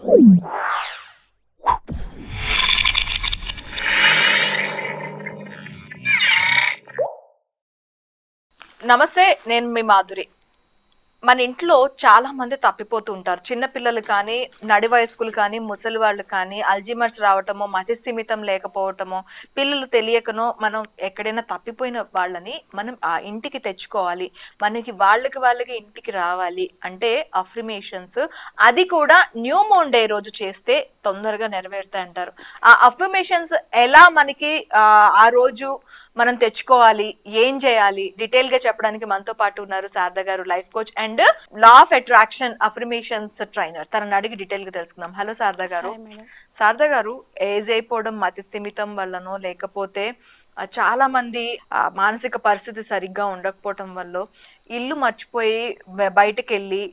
నమస్తే, నేను మీ మాధురి. మన ఇంట్లో చాలా మంది తప్పిపోతూ ఉంటారు. చిన్న పిల్లలు కానీ, నడి వయస్కులు కానీ, ముసలి వాళ్ళు కానీ, అల్జీమర్స్ రావటమో, మతి స్థిమితం లేకపోవటమో, పిల్లలు తెలియకనో మనం ఎక్కడైనా తప్పిపోయిన వాళ్ళని మనం ఆ ఇంటికి తెచ్చుకోవాలి, మనకి వాళ్ళకి ఇంటికి రావాలి అంటే అఫర్మేషన్స్, అది కూడా న్యూ మూన్ డే రోజు చేస్తే తొందరగా నెరవేరుతాయి అంటారు. ఆ అఫర్మేషన్స్ ఎలా మనకి ఆ రోజు మనం తెచ్చుకోవాలి, ఏం చేయాలి, డీటెయిల్ గా చెప్పడానికి మనతో పాటు ఉన్నారు శారదా గారు, life coach and law of attraction affirmations trainer. తనని అడిగి డీటెయిల్ గా తెలుసుకుందాం. హలో శారదా గారు. శారదా గారు, ఏజ్ అయిపోవడం మతి స్థిమితం వల్లనో లేకపోతే చాలా మంది మానసిక పరిస్థితి సరిగ్గా ఉండకపోవటం వల్ల ఇల్లు మర్చిపోయి బయటకు వెళ్ళి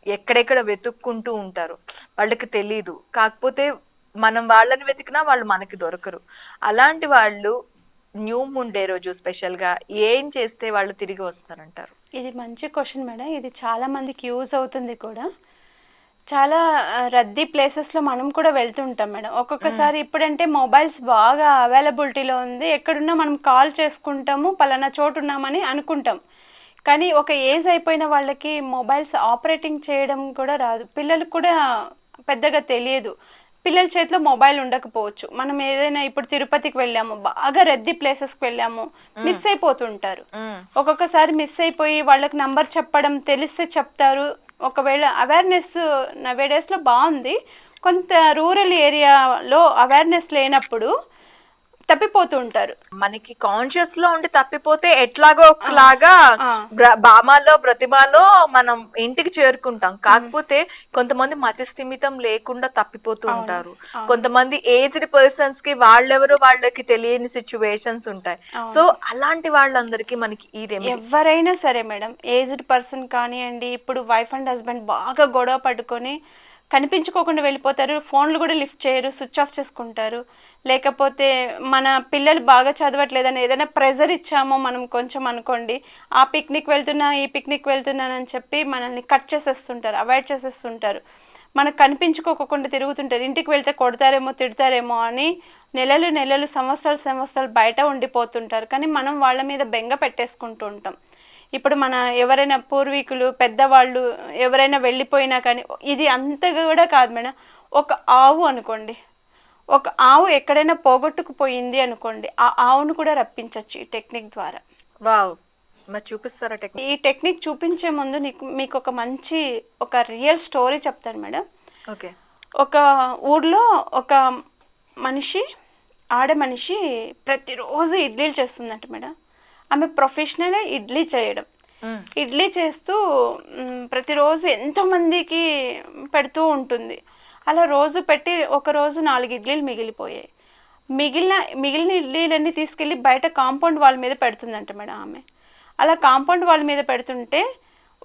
ఎక్కడెక్కడ వెతుక్కుంటూ ఉంటారు. వాళ్ళకి తెలీదు, కాకపోతే మనం వాళ్ళని వెతికినా వాళ్ళు మనకి దొరకరు. అలాంటి వాళ్ళు న్యూ మూన్ డే రోజు స్పెషల్ గా ఏం చేస్తే వాళ్ళు తిరిగి వస్తారంటారు? ఇది మంచి క్వశ్చన్ మేడం. ఇది చాలా మందికి యూజ్ అవుతుంది కూడా. చాలా రద్దీ ప్లేసెస్లో మనం కూడా వెళ్తుంటాం మేడం. ఒక్కొక్కసారి ఇప్పుడంటే మొబైల్స్ బాగా అవైలబిలిటీలో ఉంది, ఎక్కడున్నా మనం కాల్ చేసుకుంటాము, పలానా చోటు ఉన్నామని అనుకుంటాం. కానీ ఒక ఏజ్ అయిపోయిన వాళ్ళకి మొబైల్స్ ఆపరేటింగ్ చేయడం కూడా రాదు, పిల్లలకు కూడా పెద్దగా తెలియదు. పిల్లల చేతిలో మొబైల్ ఉండకపోవచ్చు. మనం ఏదైనా ఇప్పుడు తిరుపతికి వెళ్ళాము, బాగా రద్దీ ప్లేసెస్కి వెళ్ళాము, మిస్ అయిపోతుంటారు. ఒక్కొక్కసారి మిస్ అయిపోయి వాళ్ళకి నంబర్ చెప్పడం తెలిస్తే చెప్తారు. ఒకవేళ అవేర్నెస్ నవేడేస్లో బాగుంది, కొంత రూరల్ ఏరియాలో అవేర్నెస్ లేనప్పుడు తప్పిపోతూ ఉంటారు. మనకి కాన్షియస్ లో ఉండి తప్పిపోతే ఎట్లాగో ఒకలాగా బామాలో ప్రతిమాలో మనం ఇంటికి చేరుకుంటాం. కాకపోతే కొంతమంది మతి స్థిమితం లేకుండా తప్పిపోతూ ఉంటారు. కొంతమంది ఏజ్డ్ పర్సన్స్ కి వాళ్ళెవరో వాళ్ళకి తెలియని సిచ్యువేషన్స్ ఉంటాయి. సో అలాంటి వాళ్ళందరికీ మనకి ఈ రెమెడీ. ఎవరైనా సరే మేడం, ఏజ్డ్ పర్సన్ కానివ్వండి, ఇప్పుడు వైఫ్ అండ్ హస్బెండ్ బాగా గొడవ పట్టుకొని కనిపించుకోకుండా వెళ్ళిపోతారు, ఫోన్లు కూడా లిఫ్ట్ చేయరు, స్విచ్ ఆఫ్ చేసుకుంటారు. లేకపోతే మన పిల్లలు బాగా చదవట్లేదని ఏదైనా ప్రెజర్ ఇచ్చామో మనం కొంచెం అనుకోండి, ఆ పిక్నిక్ వెళ్తున్నా ఈ పిక్నిక్ వెళ్తున్నానని చెప్పి మనల్ని కట్ చేసేస్తుంటారు, అవాయిడ్ చేసేస్తుంటారు. మనకు కనిపించుకోకుండా తిరుగుతుంటారు. ఇంటికి వెళ్తే కొడతారేమో తిడతారేమో అని నెలలు సంవత్సరాలు బయట ఉండిపోతుంటారు. కానీ మనం వాళ్ళ మీద బెంగ పెట్టేసుకుంటూ ఉంటాం. ఇప్పుడు మన ఎవరైనా పూర్వీకులు పెద్దవాళ్ళు ఎవరైనా వెళ్ళిపోయినా కానీ, ఇది అంతగా కూడా కాదు మేడం. ఒక ఆవు అనుకోండి, ఒక ఆవు ఎక్కడైనా పోగొట్టుకుపోయింది అనుకోండి, ఆ ఆవును కూడా రప్పించవచ్చు ఈ టెక్నిక్ ద్వారా. వావ్, మరి చూపిస్తారా టెక్నిక్? ఈ టెక్నిక్ చూపించే ముందు మీకు ఒక రియల్ స్టోరీ చెప్తాను మేడం. ఓకే. ఒక ఊర్లో ఒక మనిషి, ఆడ మనిషి ప్రతిరోజు ఇడ్లీలు చేస్తుందంట మేడం. ఆమె ప్రొఫెషనల్ ఇడ్లీ చేయడం, ఇడ్లీ చేస్తూ ప్రతిరోజు ఎంతోమందికి పెడుతూ ఉంటుంది. అలా రోజు పెట్టి ఒకరోజు 4 ఇడ్లీలు మిగిలిపోయాయి. మిగిలిన ఇడ్లీలన్నీ తీసుకెళ్ళి బయట కాంపౌండ్ వాళ్ళ మీద పెడుతుందంట మేడం ఆమె. అలా కాంపౌండ్ వాళ్ళ మీద పెడుతుంటే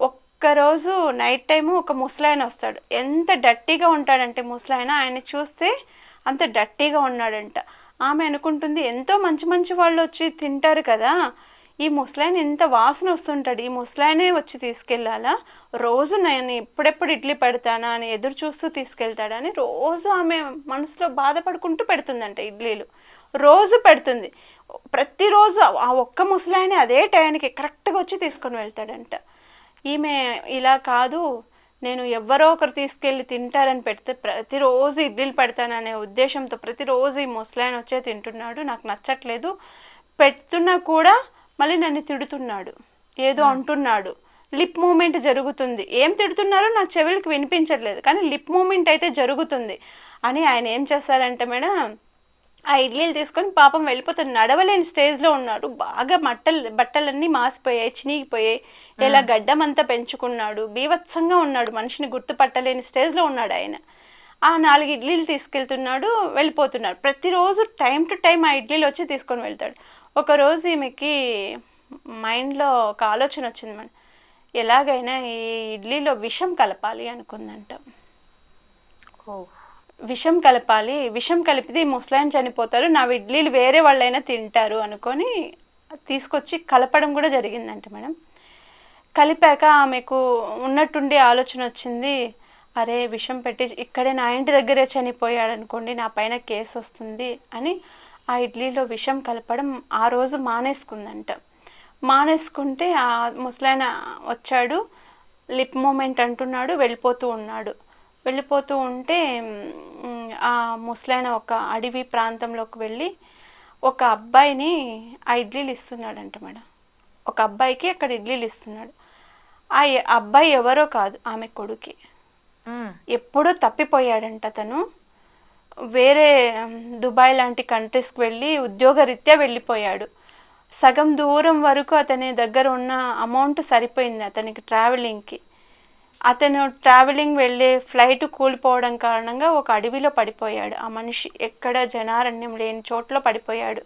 ఒక్కరోజు నైట్ టైము ఒక ముసలాయన వస్తాడు. ఎంత డర్టీగా ఉంటాడంటే ముసలాయన, ఆయన చూస్తే అంత డర్టీగా ఉన్నాడంట. ఆమె అనుకుంటుంది, ఎంతో మంచి వాళ్ళు వచ్చి తింటారు కదా, ఈ ముసలాయన ఎంత వాసన వస్తుంటాడు, ఈ ముసలాయనే వచ్చి తీసుకెళ్ళాలా, రోజు నేను ఎప్పుడెప్పుడు ఇడ్లీ పెడతానా అని ఎదురు చూస్తూ తీసుకెళ్తాడని రోజు ఆమె మనసులో బాధపడుకుంటూ పెడుతుందంట ఇడ్లీలు. రోజు పెడుతుంది. ప్రతిరోజు ఆ ఒక్క ముసలాయనే అదే టైంకి కరెక్ట్గా వచ్చి తీసుకొని వెళ్తాడంట. ఈమె ఇలా కాదు, నేను ఎవరో ఒకరు తీసుకెళ్ళి తింటారని పెడితే ప్రతిరోజు ఇడ్లీలు పెడతాననే ఉద్దేశంతో ప్రతిరోజు ఈ ముసలాయన వచ్చే తింటున్నాడు, నాకు నచ్చట్లేదు, పెడుతున్నా కూడా మళ్ళీ నన్ను తిడుతున్నాడు, ఏదో అంటున్నాడు, లిప్ మూమెంట్ జరుగుతుంది, ఏం తిడుతున్నారో నా చెవులకి వినిపించట్లేదు కానీ లిప్ మూమెంట్ అయితే జరుగుతుంది అని ఆయన ఏం చేస్తారంటే మేడం, ఆ ఇడ్లీలు తీసుకొని పాపం వెళ్ళిపోతాడు. నడవలేని స్టేజ్లో ఉన్నాడు, బాగా బట్టలన్నీ మాసిపోయాయి, చినిగిపోయాయి, ఇలా గడ్డం అంతా పెంచుకున్నాడు, బీభత్సంగా ఉన్నాడు, మనిషిని గుర్తుపట్టలేని స్టేజ్లో ఉన్నాడు ఆయన. ఆ 4 ఇడ్లీలు తీసుకెళ్తున్నాడు, వెళ్ళిపోతున్నాడు. ప్రతిరోజు టైం టు టైం ఆ ఇడ్లీలు వచ్చి తీసుకొని వెళ్తాడు. ఒకరోజు ఈమెకి మైండ్లో ఒక ఆలోచన వచ్చింది మేడం, ఎలాగైనా ఈ ఇడ్లీలో విషం కలపాలి అనుకుందంట. విషం కలపాలి, విషం కలిపితే ముసలాయన చనిపోతారు, నా ఇడ్లీలు వేరే వాళ్ళైనా తింటారు అనుకొని తీసుకొచ్చి కలపడం కూడా జరిగిందంట మేడం. కలిపాక ఆమెకు ఉన్నట్టుండి ఆలోచన వచ్చింది, అరే విషం పెట్టి ఇక్కడే నా ఇంటి దగ్గరే చనిపోయాడు అనుకోండి, నా పైన కేసు వస్తుంది అని ఆ ఇడ్లీలో విషం కలపడం ఆ రోజు మానేసుకుందంట. మానేసుకుంటే ఆ ముసలాయన వచ్చాడు, లిప్ మూమెంట్ అంటున్నాడు, వెళ్ళిపోతూ ఉన్నాడు. వెళ్ళిపోతూ ఉంటే ఆ ముసలాయన ఒక అడవి ప్రాంతంలోకి వెళ్ళి ఒక అబ్బాయిని ఆ ఇడ్లీలు ఇస్తున్నాడంట మేడం. ఒక అబ్బాయికి అక్కడ ఇడ్లీలు ఇస్తున్నాడు. ఆ అబ్బాయి ఎవరో కాదు, ఆమె కొడుకే. ఎప్పుడో తప్పిపోయాడంట తను. వేరే దుబాయ్ లాంటి కంట్రీస్కి వెళ్ళి ఉద్యోగరీత్యా వెళ్ళిపోయాడు. సగం దూరం వరకు అతని దగ్గర ఉన్న అమౌంట్ సరిపోయింది అతనికి ట్రావెలింగ్కి. అతను ట్రావెలింగ్ వెళ్ళే ఫ్లైట్ కూలిపోవడం కారణంగా ఒక అడవిలో పడిపోయాడు. ఆ మనిషి ఎక్కడ జనారణ్యం లేని చోట్ల పడిపోయాడు.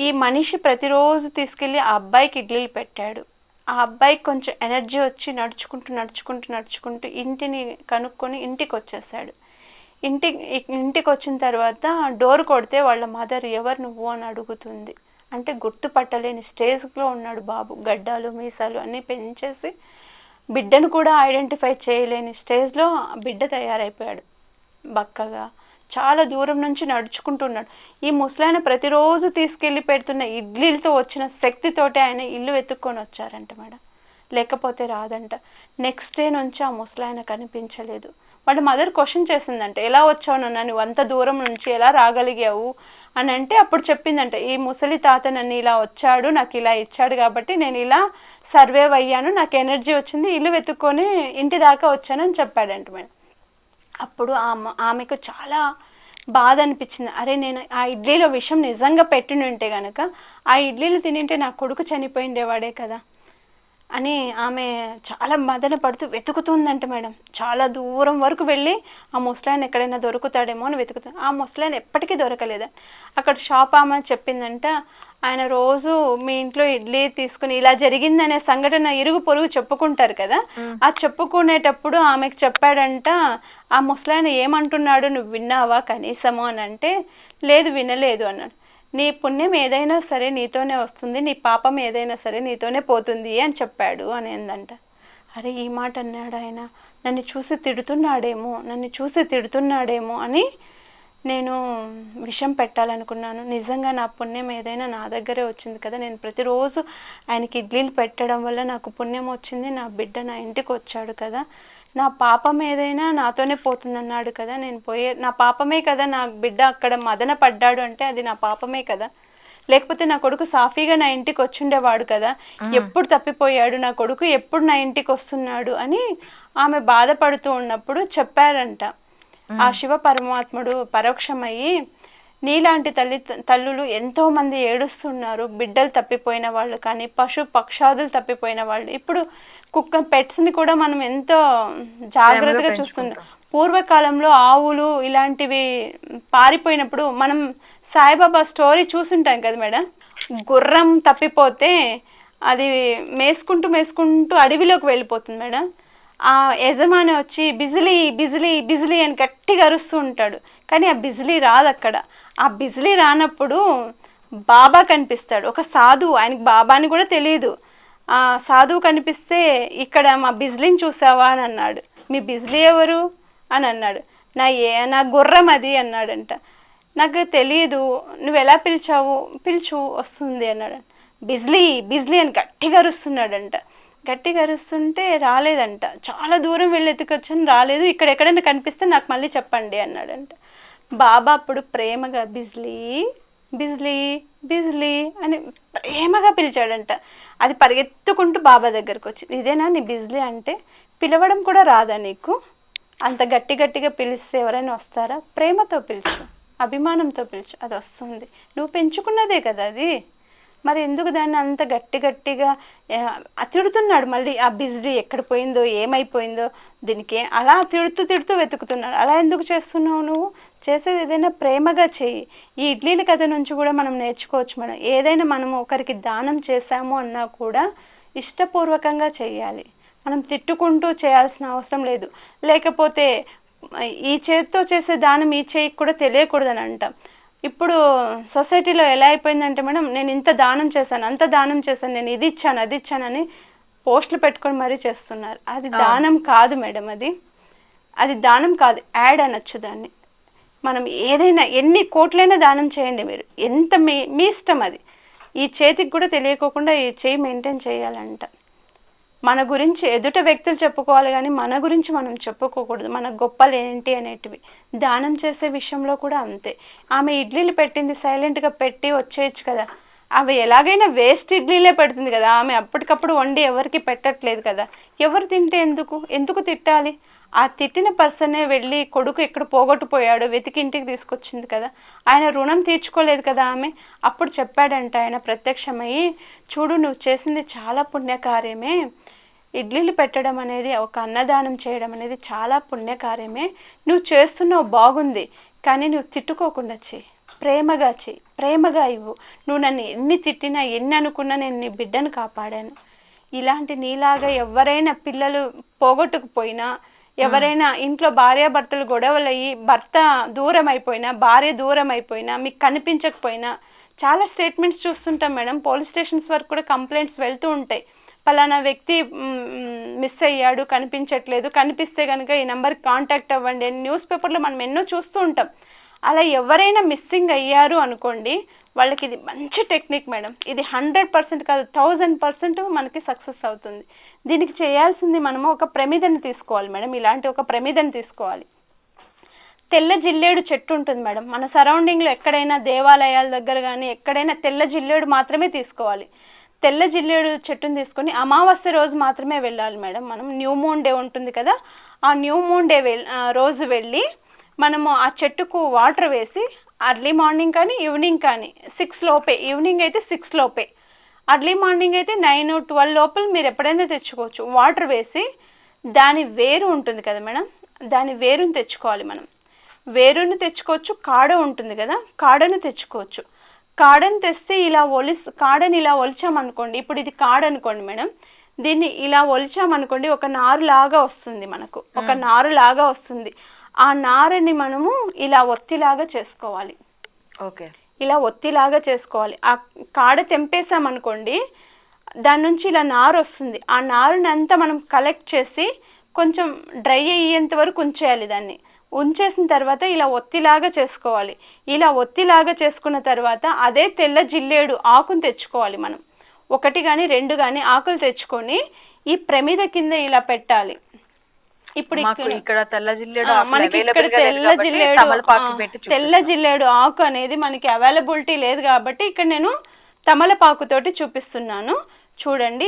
ఈ మనిషి ప్రతిరోజు తీసుకెళ్ళి ఆ అబ్బాయికి ఇడ్లీలు పెట్టాడు. ఆ అబ్బాయికి కొంచెం ఎనర్జీ వచ్చి నడుచుకుంటూ ఇంటిని కనుక్కొని ఇంటికి వచ్చేసాడు. ఇంటికి వచ్చిన తర్వాత డోర్ కొడితే వాళ్ళ మదర్ ఎవరు నువ్వు అని అడుగుతుంది. అంటే గుర్తుపట్టలేని స్టేజ్లో ఉన్నాడు బాబు, గడ్డాలు మీసాలు అన్నీ పెంచేసి బిడ్డను కూడా ఐడెంటిఫై చేయలేని స్టేజ్లో బిడ్డ తయారైపోయాడు. బక్కగా చాలా దూరం నుంచి నడుచుకుంటున్నాడు. ఈ ముసలాయన ప్రతిరోజు తీసుకెళ్ళి పెడుతున్న ఇడ్లీలతో వచ్చిన శక్తితోటి ఆయన ఇల్లు వెతుక్కొని వచ్చారంట మేడం, లేకపోతే రాదంట. నెక్స్ట్ డే నుంచి ఆ ముసలాయన కనిపించలేదు. వాళ్ళ మదర్ క్వశ్చన్ చేసిందంట, ఎలా వచ్చావు నాన్న, నువ్వు అంత దూరం నుంచి ఎలా రాగలిగావు అని. అంటే అప్పుడు చెప్పిందంట, ఈ ముసలి తాత నన్ను ఇలా వచ్చాడు, నాకు ఇలా ఇచ్చాడు కాబట్టి నేను ఇలా సర్వైవ్ అయ్యాను, నాకు ఎనర్జీ వచ్చింది, ఇల్లు వెతుక్కొని ఇంటి దాకా వచ్చానని చెప్పాడంట మేడం. అప్పుడు ఆమెకు చాలా బాధ అనిపించింది. అరే నేను ఆ ఇడ్లీలో విషం నిజంగా పెట్టినుంటే కనుక ఆ ఇడ్లీలు తినింటే నా కొడుకు చనిపోయిండేవాడే కదా అని ఆమె చాలా మదన పడుతూ వెతుకుతుందంట మేడం. చాలా దూరం వరకు వెళ్ళి ఆ ముసలాయన ఎక్కడైనా దొరుకుతాడేమో అని వెతుకుతుంది. ఆ ముసలాయన ఎప్పటికీ దొరకలేదు. అక్కడ షాప్ ఆమె చెప్పిందంట, ఆయన రోజు మీ ఇంట్లో ఇడ్లీ తీసుకుని ఇలా జరిగిందనే సంఘటన ఇరుగు పొరుగు చెప్పుకుంటారు కదా, ఆ చెప్పుకునేటప్పుడు ఆమెకు చెప్పాడంట, ఆ ముసలాయన ఏమంటున్నాడు నువ్వు విన్నావా కనీసము అని. అంటే లేదు వినలేదు అన్నాడు. నీ పుణ్యం ఏదైనా సరే నీతోనే వస్తుంది, నీ పాపం ఏదైనా సరే నీతోనే పోతుంది అని చెప్పాడు అనేందంట. అరే ఈ మాట అన్నాడు ఆయన, నన్ను చూసి తిడుతున్నాడేమో అని నేను విషం పెట్టాలనుకున్నాను. నిజంగా నా పుణ్యం ఏదైనా నా దగ్గరే వచ్చింది కదా, నేను ప్రతిరోజు ఆయనకి ఇడ్లీలు పెట్టడం వల్ల నాకు పుణ్యం వచ్చింది, నా బిడ్డ నా ఇంటికి వచ్చాడు కదా, నా పాపం ఏదైనా నాతోనే పోతుందన్నాడు కదా, నేను నా పాపమే కదా నా బిడ్డ అక్కడ మదన పడ్డాడు అంటే అది నా పాపమే కదా, లేకపోతే నా కొడుకు సాఫీగా నా ఇంటికి వచ్చుండేవాడు కదా, ఎప్పుడు తప్పిపోయాడు నా కొడుకు, ఎప్పుడు నా ఇంటికి వస్తున్నాడు అని ఆమె బాధపడుతూ ఉన్నప్పుడు చెప్పారంట. ఆ శివ పరమాత్ముడు పరోక్షమయ్యి, నీలాంటి తల్లులు ఎంతోమంది ఏడుస్తున్నారు, బిడ్డలు తప్పిపోయిన వాళ్ళు కానీ పశు పక్షాదులు తప్పిపోయిన వాళ్ళు. ఇప్పుడు పెట్స్ని కూడా మనం ఎంతో జాగ్రత్తగా చూస్తున్నాం. పూర్వకాలంలో ఆవులు ఇలాంటివి పారిపోయినప్పుడు మనం సాయిబాబా స్టోరీ చూసుంటాం కదా మేడం. గుర్రం తప్పిపోతే అది మేసుకుంటూ అడవిలోకి వెళ్ళిపోతుంది మేడం. ఆ యజమాని వచ్చి బిజిలీ అని గట్టిగా అరుస్తూ ఉంటాడు, కానీ ఆ బిజిలీ రాదు అక్కడ. ఆ బిజిలీ రానప్పుడు బాబా కనిపిస్తాడు, ఒక సాధువు, ఆయనకి బాబా అని కూడా తెలియదు. ఆ సాధువు కనిపిస్తే, ఇక్కడ మా బిజిలీని చూసావా అని అన్నాడు. మీ బిజిలీ ఎవరు అని అన్నాడు. నా గుర్రం అది అన్నాడంట. నాకు తెలియదు, నువ్వు ఎలా పిలుచు వస్తుంది అన్నాడు. బిజిలీ అని గట్టిగా అరుస్తున్నాడంట. గట్టిగా అరుస్తుంటే రాలేదంట. చాలా దూరం వెళ్ళి ఎత్తుకొచ్చాను, రాలేదు, ఇక్కడ ఎక్కడైనా కనిపిస్తే నాకు మళ్ళీ చెప్పండి అన్నాడంట. బాబా అప్పుడు ప్రేమగా బిజ్లీ అని ప్రేమగా పిలిచాడంట. అది పరిగెత్తుకుంటూ బాబా దగ్గరకు వచ్చింది. ఇదేనా నీ బిజ్లీ అంటే? పిలవడం కూడా రాదా నీకు? అంత గట్టిగా పిలిస్తే ఎవరైనా వస్తారా? ప్రేమతో పిలుచు, అభిమానంతో పిలుచు, అది వస్తుంది. నువ్వు పెంచుకున్నదే కదా అది, మరి ఎందుకు దాన్ని అంత గట్టిగా తిడుతున్నాడు? మళ్ళీ ఆ బిజిలీ ఎక్కడ పోయిందో ఏమైపోయిందో దీనికి అలా తిడుతూ వెతుకుతున్నాడు. అలా ఎందుకు చేస్తున్నావు? నువ్వు చేసేది ఏదైనా ప్రేమగా చెయ్యి. ఈ ఇడ్లీల కథ నుంచి కూడా మనం నేర్చుకోవచ్చు మేడం. ఏదైనా మనం ఒకరికి దానం చేశాము అన్నా కూడా ఇష్టపూర్వకంగా చేయాలి. మనం తిట్టుకుంటూ చేయాల్సిన అవసరం లేదు. లేకపోతే ఈ చేతితో చేసే దానం ఈ చేయికి కూడా తెలియకూడదని అంటాం. ఇప్పుడు సొసైటీలో ఎలా అయిపోయిందంటే మేడం, నేను ఇంత దానం చేశాను, అంత దానం చేశాను, నేను ఇది ఇచ్చాను అది ఇచ్చానని పోస్టులు పెట్టుకొని మరీ చేస్తున్నారు. అది దానం కాదు మేడం. అది అది దానం కాదు, యాడ్ అనొచ్చు దాన్ని. మనం ఏదైనా ఎన్ని కోట్లైనా దానం చేయండి మీరు, ఎంత మీ ఇష్టం అది. ఈ చేతికి కూడా తెలియకోకుండా ఈ చేయి మెయింటైన్ చేయాలంట. మన గురించి ఎదుట వ్యక్తులు చెప్పుకోవాలి కానీ మన గురించి మనం చెప్పుకోకూడదు, మన గొప్పలు ఏంటి అనేటివి. దానం చేసే విషయంలో కూడా అంతే. ఆమె ఇడ్లీలు పెట్టింది, సైలెంట్గా పెట్టి వచ్చేయచ్చు కదా. అవి ఎలాగైనా వేస్ట్ ఇడ్లీలే పెడుతుంది కదా, ఆమె అప్పటికప్పుడు వండి ఎవరికి పెట్టట్లేదు కదా. ఎవరు తింటే ఎందుకు తిట్టాలి? ఆ తిట్టిన పర్సనే వెళ్ళి కొడుకు ఎక్కడ పోగొట్టుపోయాడో వెతికి ఇంటికి తీసుకొచ్చింది కదా. ఆయన రుణం తీర్చుకోలేదు కదా ఆమె. అప్పుడు చెప్పాడంట ఆయన ప్రత్యక్షమయ్యి, చూడు నువ్వు చేసింది చాలా పుణ్యకార్యమే, ఇడ్లీలు పెట్టడం అనేది, ఒక అన్నదానం చేయడం అనేది చాలా పుణ్యకార్యమే. నువ్వు చేస్తున్నావు బాగుంది, కానీ నువ్వు తిట్టుకోకుండా చెయ్యి, ప్రేమగా చెయ్యి, ప్రేమగా ఇవ్వు. నువ్వు నన్ను ఎన్ని తిట్టినా ఎన్ని అనుకున్నా నేను నీ బిడ్డను కాపాడాను. ఇలాంటి నీలాగా ఎవరైనా పిల్లలు పోగొట్టుకుపోయినా, ఎవరైనా ఇంట్లో భార్యాభర్తలు గొడవలు అయ్యి భర్త దూరం అయిపోయినా, భార్య దూరం అయిపోయినా, మీకు కనిపించకపోయినా, చాలా స్టేట్మెంట్స్ చూస్తుంటాం మేడం. పోలీస్ స్టేషన్స్ వరకు కూడా కంప్లైంట్స్ వెళ్తూ ఉంటాయి. పలానా వ్యక్తి మిస్ అయ్యాడు, కనిపించట్లేదు, కనిపిస్తే కనుక ఈ నెంబర్కి కాంటాక్ట్ అవ్వండి అని న్యూస్ పేపర్లో మనం ఎన్నో చూస్తూ ఉంటాం. అలా ఎవరైనా మిస్సింగ్ అయ్యారు అనుకోండి, వాళ్ళకి ఇది మంచి టెక్నిక్ మేడం. ఇది 100% కాదు, 1000% మనకి సక్సెస్ అవుతుంది. దీనికి చేయాల్సింది మనము ఒక ప్రమిదని తీసుకోవాలి మేడం. ఇలాంటి ఒక ప్రమిదని తీసుకోవాలి. తెల్ల జిల్లేడు చెట్టు ఉంటుంది మేడం. మన సరౌండింగ్లో ఎక్కడైనా దేవాలయాల దగ్గర కానీ ఎక్కడైనా తెల్ల జిల్లేడు మాత్రమే తీసుకోవాలి. తెల్ల జిల్లేడు చెట్టుని తీసుకొని అమావాస్య రోజు మాత్రమే వెళ్ళాలి మేడం. మనం న్యూ మూన్ డే ఉంటుంది కదా, ఆ న్యూ మూన్ డే రోజు వెళ్ళి మనము ఆ చెట్టుకు వాటర్ వేసి, అర్లీ మార్నింగ్ కానీ ఈవినింగ్ కానీ 6 లోపే, ఈవినింగ్ అయితే 6 లోపే, అర్లీ మార్నింగ్ అయితే 9, 12 లోపల మీరు ఎప్పుడైనా తెచ్చుకోవచ్చు. వాటర్ వేసి దాని వేరు ఉంటుంది కదా మేడం, దాని వేరుని తెచ్చుకోవాలి మనం. వేరుని తెచ్చుకోవచ్చు, కాడ ఉంటుంది కదా, కాడను తెచ్చుకోవచ్చు. కాడను తెస్తే కాడని ఇలా ఒలిచామనుకోండి, ఇప్పుడు ఇది కాడ అనుకోండి మేడం, దీన్ని ఇలా ఒలిచామనుకోండి, ఒక నారులాగా వస్తుంది మనకు, ఒక నారులాగా వస్తుంది. ఆ నారని మనము ఇలా ఒత్తిలాగా చేసుకోవాలి. ఓకే, ఇలా ఒత్తిలాగా చేసుకోవాలి. ఆ కాడ తెంపేసామనుకోండి, దాని నుంచి ఇలా నారు వస్తుంది. ఆ నారుని అంతా మనం కలెక్ట్ చేసి కొంచెం డ్రై అయ్యేంత వరకు ఉంచేయాలి. దాన్ని ఉంచేసిన తర్వాత ఇలా ఒత్తిలాగా చేసుకోవాలి. ఇలా ఒత్తిలాగా చేసుకున్న తర్వాత అదే తెల్ల జిల్లేడు ఆకును తెచ్చుకోవాలి మనం. 1 కానీ 2 కానీ ఆకులు తెచ్చుకొని ఈ ప్రమిద కింద ఇలా పెట్టాలి. ఇప్పుడు ఇక్కడ తెల్ల జిల్లేడు మనకి ఇక్కడ తెల్ల జిల్లేడు ఆకు అనేది మనకి అవైలబిలిటీ లేదు కాబట్టి ఇక్కడ నేను తమలపాకుతోటి చూపిస్తున్నాను. చూడండి,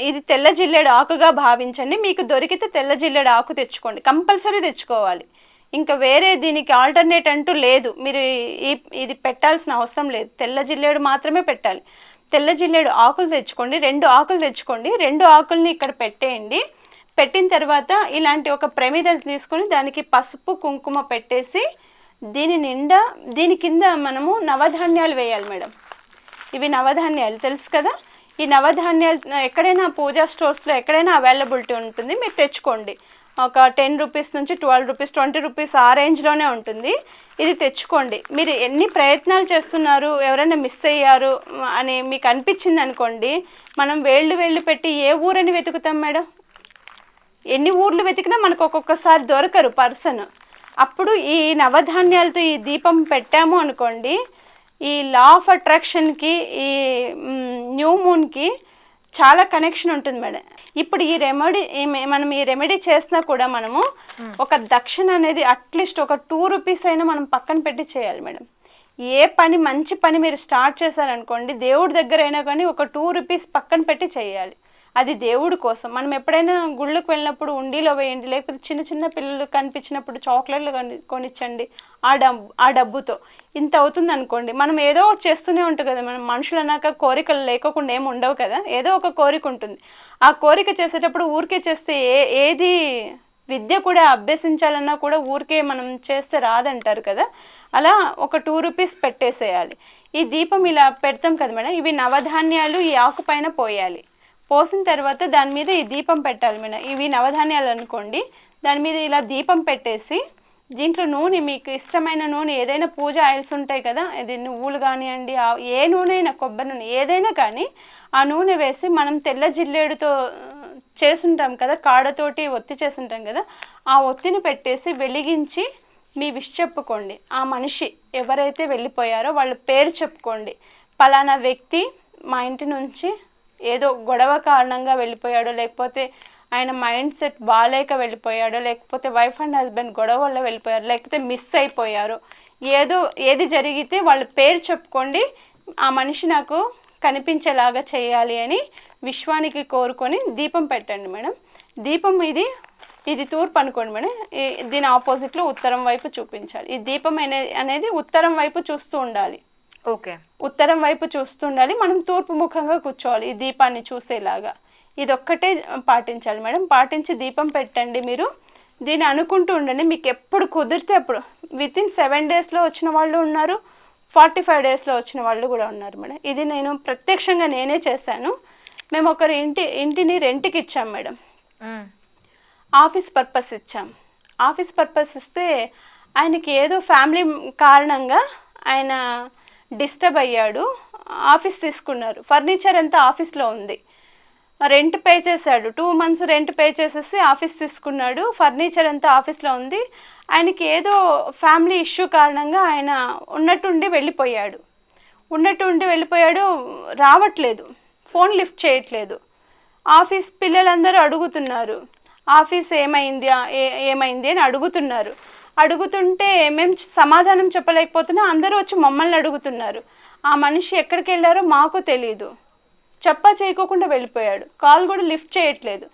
ఇది తెల్ల జిల్లేడు ఆకుగా భావించండి. మీకు దొరికితే తెల్ల జిల్లేడు ఆకు తెచ్చుకోండి, కంపల్సరీ తెచ్చుకోవాలి. ఇంకా వేరే దీనికి ఆల్టర్నేట్ అంటూ లేదు. మీరు ఇది పెట్టాల్సిన అవసరం లేదు, తెల్ల జిల్లేడు మాత్రమే పెట్టాలి. తెల్ల జిల్లేడు ఆకులు తెచ్చుకోండి, 2 ఆకులు తెచ్చుకోండి. 2 ఆకుల్ని ఇక్కడ పెట్టేయండి. పెట్టిన తర్వాత ఇలాంటి ఒక ప్రమిద తీసుకొని దానికి పసుపు కుంకుమ పెట్టేసి దీని కింద మనము నవధాన్యాలు వేయాలి మేడం. ఇవి నవధాన్యాలు తెలుసు కదా. ఈ నవధాన్యాలు ఎక్కడైనా పూజా స్టోర్స్లో ఎక్కడైనా అవైలబిలిటీ ఉంటుంది, మీరు తెచ్చుకోండి. ఒక 10 రూపీస్ నుంచి 12 రూపీస్ 20 రూపీస్ ఆ రేంజ్లోనే ఉంటుంది. ఇది తెచ్చుకోండి. మీరు ఎన్ని ప్రయత్నాలు చేస్తున్నారు, ఎవరైనా మిస్ అయ్యారు అని మీకు అనిపించింది అనుకోండి, మనం వేళ్ళు పెట్టి ఏ ఊరని వెతుకుతాం మేడం? ఎన్ని ఊర్లు వెతికినా మనకు ఒక్కొక్కసారి దొరకరు పర్సన్. అప్పుడు ఈ నవధాన్యాలతో ఈ దీపం పెట్టాము అనుకోండి, ఈ లా ఆఫ్ అట్రాక్షన్కి, ఈ న్యూ మూన్కి చాలా కనెక్షన్ ఉంటుంది మేడం. ఇప్పుడు మనం ఈ రెమెడీ చేసినా కూడా మనము ఒక దక్షిణ అనేది అట్లీస్ట్ ఒక 2 రూపీస్ అయినా మనం పక్కన పెట్టి చేయాలి మేడం. ఏ పని మంచి పని మీరు స్టార్ట్ చేశారనుకోండి, దేవుడి దగ్గర అయినా కానీ ఒక 2 రూపీస్ పక్కన పెట్టి చేయాలి. అది దేవుడి కోసం. మనం ఎప్పుడైనా గుళ్ళకు వెళ్ళినప్పుడు ఉండిలో వేయండి, లేకపోతే చిన్న పిల్లలు కనిపించినప్పుడు చాక్లెట్లు కొనిచ్చండి. ఆ డబ్బుతో ఇంత అవుతుంది అనుకోండి. మనం ఏదో ఒకటి చేస్తూనే ఉంటుంది కదా, మనం మనుషులు అన్నాక కోరికలు లేకుండా ఏమి ఉండవు కదా, ఏదో ఒక కోరిక ఉంటుంది. ఆ కోరిక చేసేటప్పుడు ఊరికే చేస్తే ఏది విద్య కూడా అభ్యసించాలన్నా కూడా ఊరికే మనం చేస్తే రాదంటారు కదా. అలా ఒక 2 రూపీస్ పెట్టేసేయాలి. ఈ దీపం ఇలా పెడతాం కదా మేడం, ఇవి నవధాన్యాలు ఈ ఆకు పైన పోయాలి. పోసిన తర్వాత దాని మీద ఈ దీపం పెట్టాలి మేడం. ఇవి నవధాన్యాలు అనుకోండి, దాని మీద ఇలా దీపం పెట్టేసి దీంట్లో నూనె, మీకు ఇష్టమైన నూనె ఏదైనా, పూజ ఆయిల్స్ ఉంటాయి కదా, ఇది నువ్వులు కానివ్వండి, ఏ నూనె అయినా, కొబ్బరి నూనె ఏదైనా కానీ ఆ నూనె వేసి మనం తెల్ల జిల్లేడుతో చేసుంటాం కదా, కాడతోటి ఒత్తి చేసుంటాం కదా, ఆ ఒత్తిని పెట్టేసి వెలిగించి మీ విష్ చెప్పుకోండి. ఆ మనిషి ఎవరైతే వెళ్ళిపోయారో వాళ్ళ పేరు చెప్పుకోండి. పలానా వ్యక్తి మా ఇంటి నుంచి ఏదో గొడవ కారణంగా వెళ్ళిపోయాడో, లేకపోతే ఆయన మైండ్ సెట్ బాగాలేక వెళ్ళిపోయాడో, లేకపోతే వైఫ్ అండ్ హస్బెండ్ గొడవ వల్ల వెళ్ళిపోయారు, లేకపోతే మిస్ అయిపోయారు, ఏది జరిగితే వాళ్ళ పేరు చెప్పుకోండి. ఆ మనిషి నాకు కనిపించేలాగా చేయాలి అని విశ్వానికి కోరుకొని దీపం పెట్టండి మేడం. దీపం ఇది తూర్పు అనుకోండి మేడం. దీని ఆపోజిట్లో ఉత్తరం వైపు చూపించాలి. ఈ దీపం అనేది ఉత్తరం వైపు చూస్తూ ఉండాలి. ఓకే, ఉత్తరం వైపు చూస్తూ ఉండాలి. మనం తూర్పు ముఖంగా కూర్చోవాలి ఈ దీపాన్ని చూసేలాగా. ఇదొక్కటే పాటించాలి మేడం. పాటించి దీపం పెట్టండి. మీరు దీన్ని అనుకుంటూ ఉండండి. మీకు ఎప్పుడు కుదిరితే అప్పుడు, వితిన్ 7 డేస్లో వచ్చిన వాళ్ళు ఉన్నారు, 45 డేస్లో వచ్చిన వాళ్ళు కూడా ఉన్నారు మేడం. ఇది నేను ప్రత్యక్షంగా నేనే చేశాను. మేము ఒకరి ఇంటిని రెంట్కి ఇచ్చాం మేడం. ఆఫీస్ పర్పస్ ఇచ్చాం. ఆఫీస్ పర్పస్ ఇస్తే ఆయనకి ఏదో ఫ్యామిలీ కారణంగా ఆయన డిస్టర్బ్ అయ్యాడు. ఆఫీస్ తీసుకున్నారు. ఫర్నిచర్ అంతా ఆఫీస్లో ఉంది. రెంట్ పే చేశాడు. 2 months రెంట్ పే చేసేసి ఆఫీస్ తీసుకున్నాడు. ఫర్నిచర్ అంతా ఆఫీస్లో ఉంది. ఆయనకి ఏదో ఫ్యామిలీ ఇష్యూ కారణంగా ఆయన ఉన్నట్టుండి వెళ్ళిపోయాడు. రావట్లేదు, ఫోన్ లిఫ్ట్ చేయట్లేదు. ఆఫీస్ పిల్లలందరూ అడుగుతున్నారు, ఆఫీస్ ఏమైంది అని అడుగుతుంటే మేము సమాధానం చెప్పలేకపోతున్నా. అందరూ వచ్చి మమ్మల్ని అడుగుతున్నారు. ఆ మనిషి ఎక్కడికి వెళ్ళారో మాకు తెలీదు. చేయకోకుండా వెళ్ళిపోయాడు. కాల్ కూడా లిఫ్ట్ చేయట్లేదు.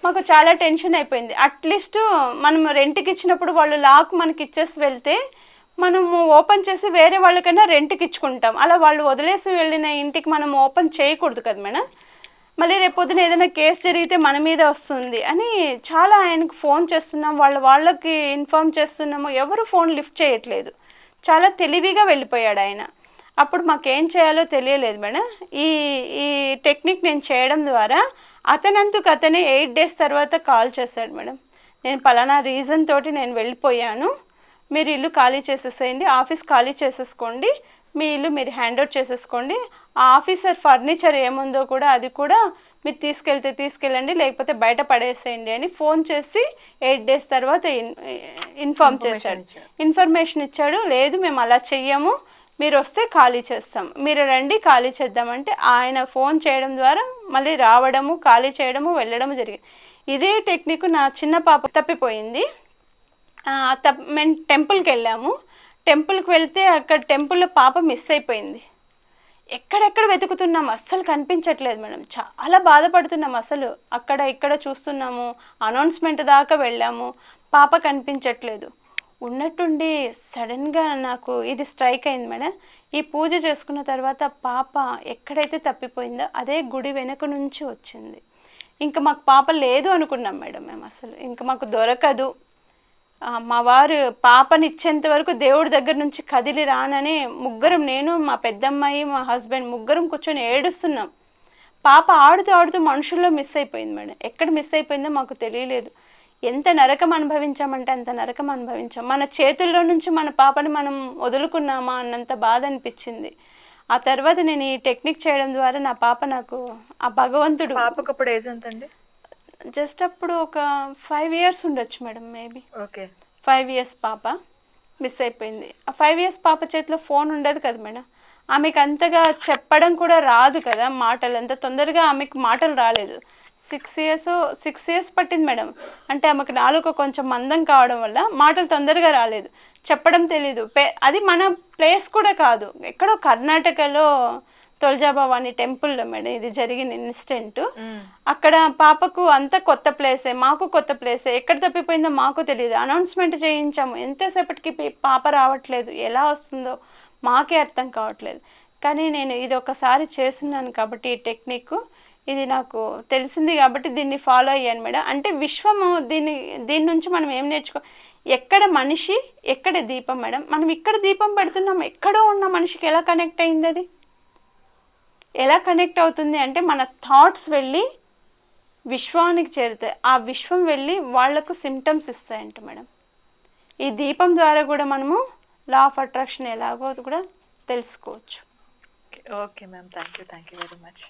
మాకు చాలా టెన్షన్ అయిపోయింది. అట్లీస్ట్ మనం రెంట్కి ఇచ్చినప్పుడు వాళ్ళు లాక్ మనకి ఇచ్చేసి వెళ్తే మనము ఓపెన్ చేసి వేరే వాళ్ళకైనా రెంట్కి ఇచ్చుకుంటాం. అలా వాళ్ళు వదిలేసి వెళ్ళిన ఇంటికి మనం ఓపెన్ చేయకూడదు కదా మేడం. మళ్ళీ రేపొద్దున ఏదైనా కేసు జరిగితే మన మీద వస్తుంది అని చాలా ఆయనకు ఫోన్ చేస్తున్నాం, వాళ్ళకి ఇన్ఫార్మ్ చేస్తున్నాము. ఎవరు ఫోన్ లిఫ్ట్ చేయట్లేదు. చాలా తెలివిగా వెళ్ళిపోయాడు ఆయన. అప్పుడు మాకేం చేయాలో తెలియలేదు మేడం. ఈ టెక్నిక్ నేను చేయడం ద్వారా అతనందుకు అతనే 8 days తర్వాత కాల్ చేశాడు మేడం. నేను పలానా రీజన్ తోటి నేను వెళ్ళిపోయాను, మీరు ఇల్లు ఖాళీ చేసేసేయండి, ఆఫీస్ ఖాళీ చేసేసుకోండి, మీ ఇల్లు మీరు హ్యాండ్ ఓవర్ చేసేసుకోండి, ఆ ఆఫీసర్ ఫర్నిచర్ ఏముందో కూడా అది కూడా మీరు తీసుకెళ్ళండి, లేకపోతే బయట పడేసేయండి అని ఫోన్ చేసి 8 days తర్వాత ఇన్ఫర్మేషన్ ఇచ్చాడు. లేదు మేము అలా చెయ్యము, మీరు వస్తే ఖాళీ చేస్తాం, మీరు రండి ఖాళీ చేద్దామంటే ఆయన ఫోన్ చేయడం ద్వారా మళ్ళీ రావడము, ఖాళీ చేయడము, వెళ్ళడము జరిగింది. ఇదే టెక్నిక్ నా చిన్న పాప తప్పిపోయింది. మేము టెంపుల్కి వెళ్ళాము. టెంపుల్కి వెళ్తే అక్కడ టెంపుల్లో పాప మిస్ అయిపోయింది. ఎక్కడెక్కడ వెతుకుతున్నాం, అస్సలు కనిపించట్లేదు మేడం. చాలా బాధపడుతున్నాం. అసలు అక్కడ ఇక్కడ చూస్తున్నాము, అనౌన్స్మెంట్ దాకా వెళ్ళాము, పాప కనిపించట్లేదు. ఉన్నట్టుండి సడన్గా నాకు ఇది స్ట్రైక్ అయింది మేడం. ఈ పూజ చేసుకున్న తర్వాత పాప ఎక్కడైతే తప్పిపోయిందో అదే గుడి వెనక నుంచి వచ్చింది. ఇంకా మాకు పాప లేదు అనుకున్నాం మేడం. మేము అసలు ఇంకా మాకు దొరకదు, మా వారు పాపనిచ్చేంత వరకు దేవుడి దగ్గర నుంచి కదిలి రానని ముగ్గురం, నేను మా పెద్దమ్మాయి మా హస్బెండ్ ముగ్గురం కూర్చొని ఏడుస్తున్నాం. పాప ఆడుతూ మనుషుల్లో మిస్ అయిపోయింది మేడం. ఎక్కడ మిస్ అయిపోయిందో మాకు తెలియలేదు. ఎంత నరకం అనుభవించామంటే అంత నరకం అనుభవించాం. మన చేతుల్లో నుంచి మన పాపని మనం వదులుకున్నామా అన్నంత బాధ అనిపించింది. ఆ తర్వాత నేను ఈ టెక్నిక్ చేయడం ద్వారా నా పాప నాకు ఆ భగవంతుడు. పాపకు అప్పుడు ఏజ్ ఎంత అండి? జస్ట్ అప్పుడు ఒక 5 years ఉండొచ్చు మేడం, మేబీ. ఓకే, 5 years పాప మిస్ అయిపోయింది. ఆ 5 years పాప చేతిలో ఫోన్ ఉండదు కదా మేడం. ఆమెకు అంతగా చెప్పడం కూడా రాదు కదా, మాటలు అంత తొందరగా ఆమెకు మాటలు రాలేదు. 6 years పట్టింది మేడం. అంటే ఆమెకు నాలుక కొంచెం మందం కావడం వల్ల మాటలు తొందరగా రాలేదు, చెప్పడం తెలీదు. అది మన ప్లేస్ కూడా కాదు, ఎక్కడో కర్ణాటకలో తొలజాభవాని టెంపుల్లో మేడం ఇది జరిగిన ఇన్సిడెంట్. అక్కడ పాపకు అంత కొత్త ప్లేసే, మాకు కొత్త ప్లేసే. ఎక్కడ తప్పిపోయిందో మాకు తెలియదు. అనౌన్స్మెంట్ చేయించాము, ఎంతసేపటికి పాప రావట్లేదు, ఎలా వస్తుందో మాకే అర్థం కావట్లేదు. కానీ నేను ఇది ఒకసారి చేస్తున్నాను కాబట్టి ఈ టెక్నిక్ ఇది నాకు తెలిసింది కాబట్టి దీన్ని ఫాలో అయ్యాను మేడం. అంటే విశ్వము దీని నుంచి మనం ఏం నేర్చుకో, ఎక్కడ మనిషి ఎక్కడ దీపం మేడం. మనం ఇక్కడ దీపం పెడుతున్నాం, ఎక్కడో ఉన్న మనిషికి ఎలా కనెక్ట్ అయింది, అది ఎలా కనెక్ట్ అవుతుంది అంటే మన థాట్స్ వెళ్ళి విశ్వానికి చేరుతాయి. ఆ విశ్వం వెళ్ళి వాళ్లకు సిమ్టమ్స్ ఇస్తాయంట మేడం. ఈ దీపం ద్వారా కూడా మనము లా ఆఫ్ అట్రాక్షన్ ఎలాగో కూడా తెలుసుకోవచ్చు. Okay ma'am, thank you very much.